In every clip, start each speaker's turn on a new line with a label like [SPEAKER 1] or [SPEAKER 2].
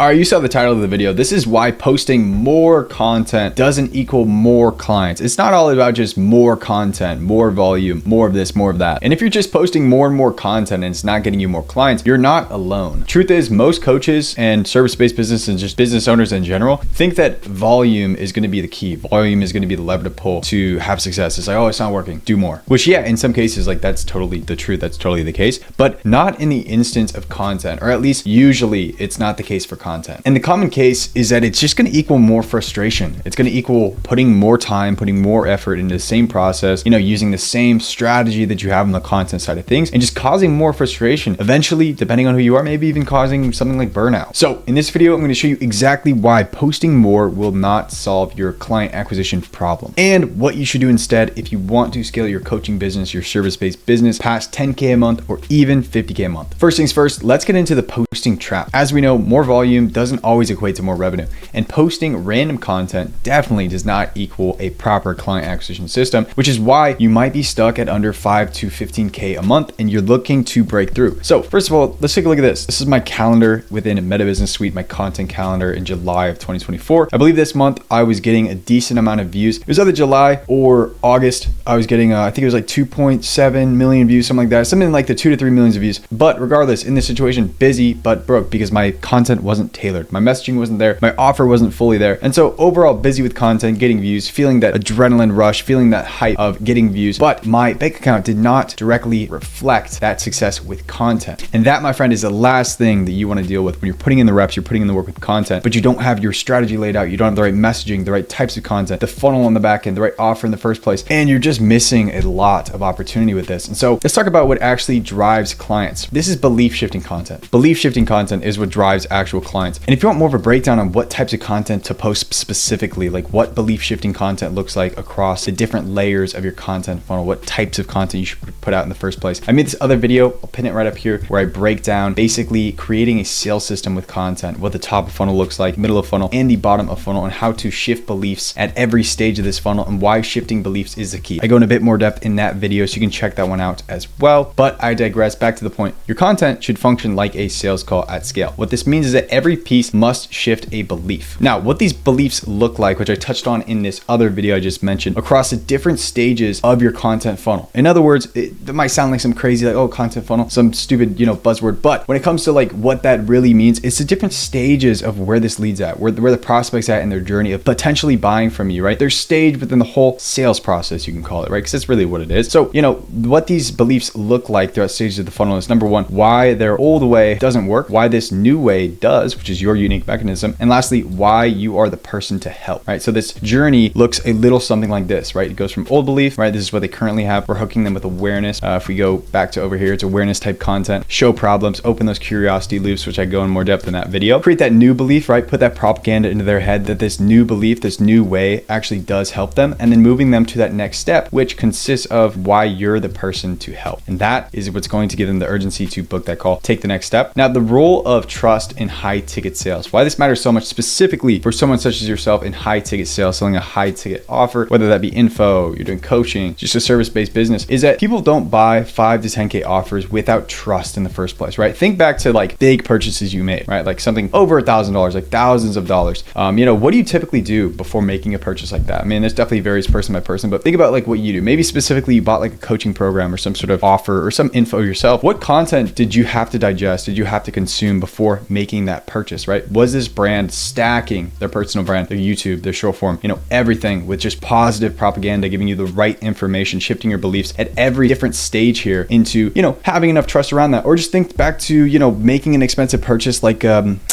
[SPEAKER 1] All right, you saw the title of the video. This is why posting more content doesn't equal more clients. It's not all about just more content, more volume, more of this, more of that. And if you're just posting more and more content and it's not getting you more clients, you're not alone. Truth is, most coaches and service-based business and just business owners in general think that volume is going to be the key. Volume is going to be the lever to pull to have success. It's like, oh, it's not working, do more. Which, yeah, in some cases, like that's totally the truth. That's totally the case, but not in the instance of content, or at least usually it's not the case for content. And the common case is that it's just going to equal more frustration. It's going to equal putting more time, putting more effort into the same process, using the same strategy that you have on the content side of things, and just causing more frustration. Eventually, depending on who you are, maybe even causing something like burnout. So in this video, I'm going to show you exactly why posting more will not solve your client acquisition problem, and what you should do instead if you want to scale your coaching business, your service-based business past 10K a month or even 50K a month. First things first, let's get into the posting trap. As we know, more volume doesn't always equate to more revenue, and posting random content definitely does not equal a proper client acquisition system, which is why you might be stuck at under 5 to 15K a month and you're looking to break through. So first of all, let's take a look at this. This is my calendar within Meta Business Suite, my content calendar in July of 2024. I believe this month I was getting a decent amount of views. It was either July or August. I was getting, I think it was like 2.7 million views, something like that, something like the 2 to 3 millions of views. But regardless, in this situation, busy but broke because my content wasn't tailored. My messaging wasn't there. My offer wasn't fully there. And so overall, busy with content, getting views, feeling that adrenaline rush, feeling that hype of getting views. But my bank account did not directly reflect that success with content. And that, my friend, is the last thing that you want to deal with when you're putting in the reps, you're putting in the work with content, but you don't have your strategy laid out. You don't have the right messaging, the right types of content, the funnel on the back end, the right offer in the first place. And you're just missing a lot of opportunity with this. And so let's talk about what actually drives clients. This is belief shifting content. Belief shifting content is what drives actual clients. And if you want more of a breakdown on what types of content to post specifically, like what belief shifting content looks like across the different layers of your content funnel, what types of content you should put out in the first place, I made this other video, I'll pin it right up here, where I break down basically creating a sales system with content, what the top of funnel looks like, middle of funnel, and the bottom of funnel, and how to shift beliefs at every stage of this funnel and why shifting beliefs is the key. I go in a bit more depth in that video, so you can check that one out as well. But I digress. Back to the point. Your content should function like a sales call at scale. What this means is that every piece must shift a belief. Now, what these beliefs look like, which I touched on in this other video I just mentioned, across the different stages of your content funnel. In other words, it might sound like some crazy, like, oh, content funnel, some stupid, buzzword. But when it comes to like what that really means, it's the different stages of where this leads at, where the prospect's at in their journey of potentially buying from you, right? Their stage within the whole sales process, you can call it, right? Because that's really what it is. So, what these beliefs look like throughout stages of the funnel is, number one, why their old way doesn't work, why this new way does, which is your unique mechanism. And lastly, why you are the person to help, right? So this journey looks a little something like this, right? It goes from old belief, right? This is what they currently have. We're hooking them with awareness. If we go back to over here, it's awareness type content, show problems, open those curiosity loops, which I go in more depth in that video. Create that new belief, right? Put that propaganda into their head that this new belief, this new way actually does help them. And then moving them to that next step, which consists of why you're the person to help. And that is what's going to give them the urgency to book that call, take the next step. Now, the role of trust in high ticket sales, why this matters so much specifically for someone such as yourself in high ticket sales, selling a high ticket offer, whether that be info, you're doing coaching, just a service-based business, is that people don't buy 5 to 10K offers without trust in the first place, right? Think back to like big purchases you made, right? Like something over $1,000, like thousands of dollars. What do you typically do before making a purchase like that? I mean, this definitely varies person by person, but think about like what you do. Maybe specifically you bought like a coaching program or some sort of offer or some info yourself. What content did you have to digest? Did you have to consume before making that purchase, right? Was this brand stacking their personal brand, their YouTube, their short form, everything with just positive propaganda, giving you the right information, shifting your beliefs at every different stage here into, having enough trust around that? Or just think back to, making an expensive purchase like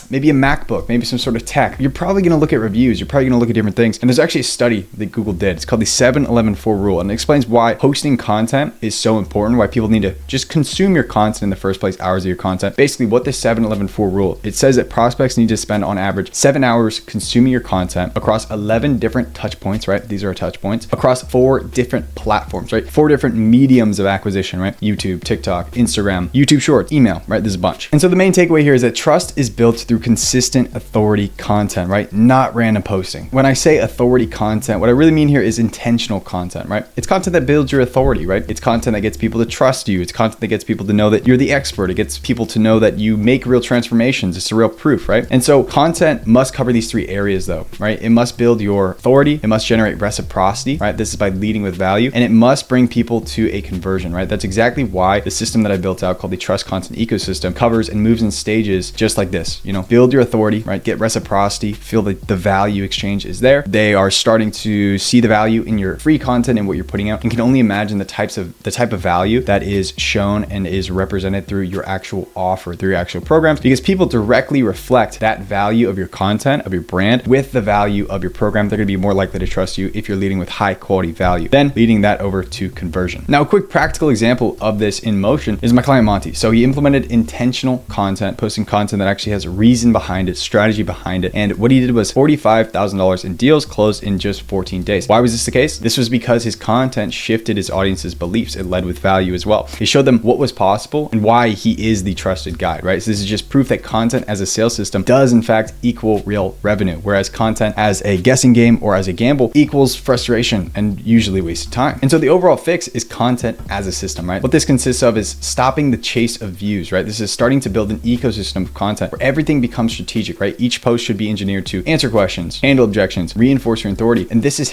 [SPEAKER 1] maybe a MacBook, maybe some sort of tech. You're probably going to look at reviews. You're probably going to look at different things. And there's actually a study that Google did. It's called the 7-11-4 rule. And it explains why posting content is so important, why people need to just consume your content in the first place, hours of your content. Basically, what the 7-11-4 rule, it says that prospects need to spend on average 7 hours consuming your content across 11 different touch points, right? These are our touch points across 4 different platforms, right? 4 different mediums of acquisition, right? YouTube, TikTok, Instagram, YouTube Shorts, email, right? There's a bunch. And so the main takeaway here is that trust is built through consistent authority content, right? Not random posting. When I say authority content, what I really mean here is intentional content, right? It's content that builds your authority, right? It's content that gets people to trust you. It's content that gets people to know that you're the expert. It gets people to know that you make real transformations. It's a real proof, right? And so content must cover these three areas though, right? It must build your authority, it must generate reciprocity, right? This is by leading with value, and it must bring people to a conversion, right? That's exactly why the system that I built out called the trust content ecosystem covers and moves in stages just like this. Build your authority, right? Get reciprocity, feel that the value exchange is there. They are starting to see the value in your free content and what you're putting out, and can only imagine the type of value that is shown and is represented through your actual offer, through your actual programs, because people directly reflect that value of your content, of your brand, with the value of your program. They're going to be more likely to trust you if you're leading with high quality value, then leading that over to conversion. Now, a quick practical example of this in motion is my client Monti. So he implemented intentional content, posting content that actually has a reason behind it, strategy behind it. And what he did was $45,000 in deals closed in just 14 days. Why was this the case? This was because his content shifted his audience's beliefs. It led with value as well. He showed them what was possible and why he is the trusted guide, right? So this is just proof that content as a sales system does in fact equal real revenue, whereas content as a guessing game or as a gamble equals frustration and usually wasted time. And so the overall fix is content as a system, right? What this consists of is stopping the chase of views, right? This is starting to build an ecosystem of content where everything becomes strategic, right? Each post should be engineered to answer questions, handle objections, reinforce your authority. And this is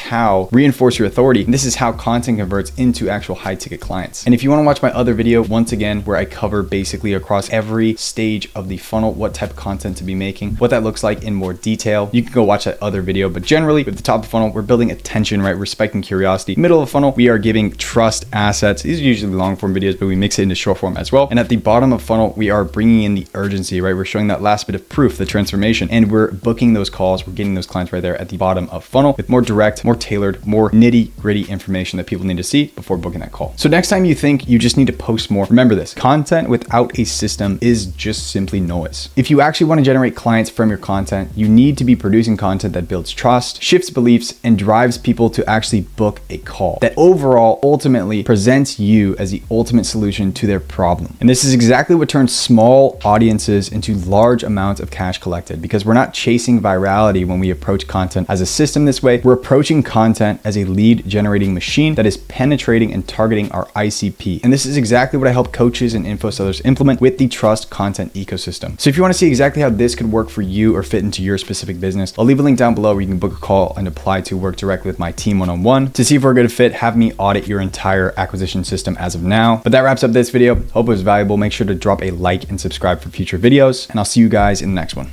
[SPEAKER 1] how content converts into actual high ticket clients. And if you want to watch my other video, once again, where I cover basically across every stage of the funnel, what type of content to be making, what that looks like in more detail, you can go watch that other video. But generally with the top of the funnel, we're building attention, right? We're spiking curiosity. Middle of the funnel, we are giving trust assets. These are usually long form videos, but we mix it into short form as well. And at the bottom of funnel, we are bringing in the urgency, right? We're showing that last bit of proof, the transformation, and we're booking those calls. We're getting those clients right there at the bottom of funnel with more direct, more tailored, more nitty gritty information that people need to see before booking that call. So next time you think you just need to post more, remember this: content without a system is just simply noise. If you actually want to generate clients from your content, you need to be producing content that builds trust, shifts beliefs, and drives people to actually book a call that overall ultimately presents you as the ultimate solution to their problem. And this is exactly what turns small audiences into large amounts of cash collected, because we're not chasing virality when we approach content as a system this way. We're approaching content as a lead generating machine that is penetrating and targeting our ICP. And this is exactly what I help coaches and info sellers implement with the trust content ecosystem. So if you want to see exactly how this could work for you or fit into your specific business, I'll leave a link down below where you can book a call and apply to work directly with my team one-on-one to see if we're a good fit. Have me audit your entire acquisition system as of now. But that wraps up this video. Hope it was valuable. Make sure to drop a like and subscribe for future videos, and I'll see you guys in the next one.